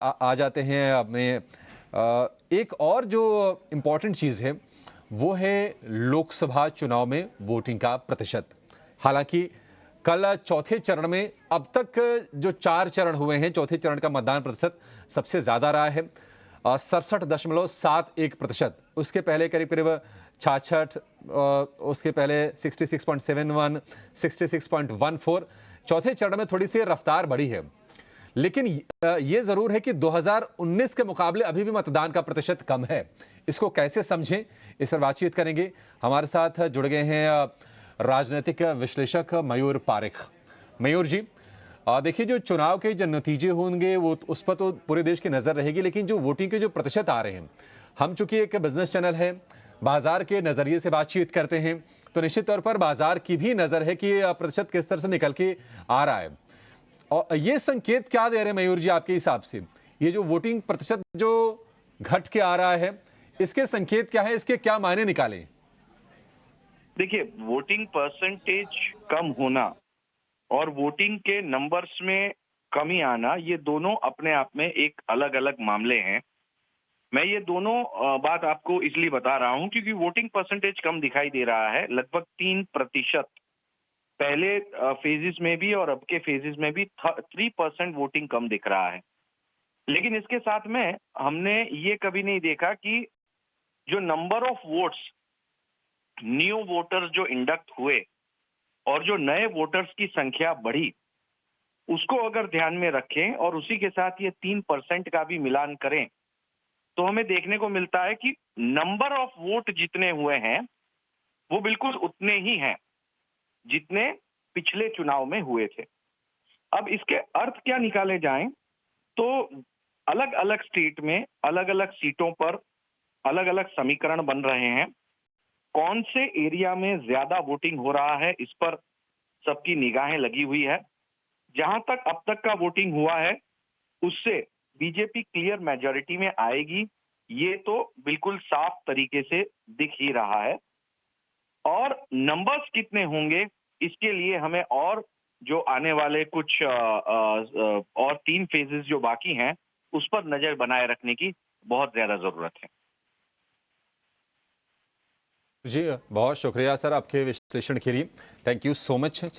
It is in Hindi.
आ जाते हैं अपने एक और जो इम्पोर्टेंट चीज़ है वो है लोकसभा चुनाव में वोटिंग का प्रतिशत। हालांकि कल चौथे चरण में अब तक जो 4 चरण हुए हैं, चौथे चरण का मतदान प्रतिशत सबसे ज़्यादा रहा है 67.71%। उसके पहले करीब करीब 66, उसके पहले 66.71, 66.14। चौथे चरण में थोड़ी सी रफ्तार बढ़ी है, लेकिन ये जरूर है कि 2019 के मुकाबले अभी भी मतदान का प्रतिशत कम है। इसको कैसे समझें, इस पर बातचीत करेंगे। हमारे साथ जुड़ गए हैं राजनीतिक विश्लेषक मयूर पारिख। मयूर जी, देखिए, जो चुनाव के जो नतीजे होंगे वो उस पर तो पूरे देश की नजर रहेगी, लेकिन जो वोटिंग के जो प्रतिशत आ रहे हैं, हम चूंकि एक बिजनेस चैनल है, बाजार के नजरिए से बातचीत करते हैं, तो निश्चित तौर पर बाजार की भी नजर है कि प्रतिशत किस तरह से निकल के आ रहा है। और ये संकेत क्या दे रहे हैं मयूर जी आपके हिसाब से? ये जो वोटिंग प्रतिशत जो घट के आ रहा है, इसके संकेत क्या है, इसके क्या मायने निकालें? देखिए, वोटिंग परसेंटेज कम होना और वोटिंग के नंबर्स में कमी आना, ये दोनों अपने आप में एक अलग अलग मामले हैं। मैं ये दोनों बात आपको इसलिए बता रहा हूं क्योंकि वोटिंग परसेंटेज कम दिखाई दे रहा है, लगभग 3%। पहले फेजेस में भी और अब के फेजेस में भी 3% वोटिंग कम दिख रहा है। लेकिन इसके साथ में हमने ये कभी नहीं देखा कि जो number of votes new voters जो इंडक्ट हुए और जो नए वोटर्स की संख्या बढ़ी, उसको अगर ध्यान में रखें और उसी के साथ ये 3% का भी मिलान करें, तो हमें देखने को मिलता है कि नंबर ऑफ वोट जितने हुए हैं वो बिल्कुल उतने ही हैं जितने पिछले चुनाव में हुए थे। अब इसके अर्थ क्या निकाले जाएं, तो अलग अलग स्टेट में अलग अलग सीटों पर अलग अलग समीकरण बन रहे हैं। कौन से एरिया में ज्यादा वोटिंग हो रहा है, इस पर सबकी निगाहें लगी हुई है। जहां तक अब तक का वोटिंग हुआ है, उससे बीजेपी क्लियर मेजॉरिटी में आएगी, ये तो बिल्कुल साफ तरीके से दिख ही रहा है। और नंबर्स कितने होंगे, इसके लिए हमें और जो आने वाले कुछ और 3 फेजेस जो बाकी हैं, उस पर नजर बनाए रखने की बहुत ज्यादा जरूरत है। जी, बहुत शुक्रिया सर आपके विश्लेषण के लिए। Thank you so much.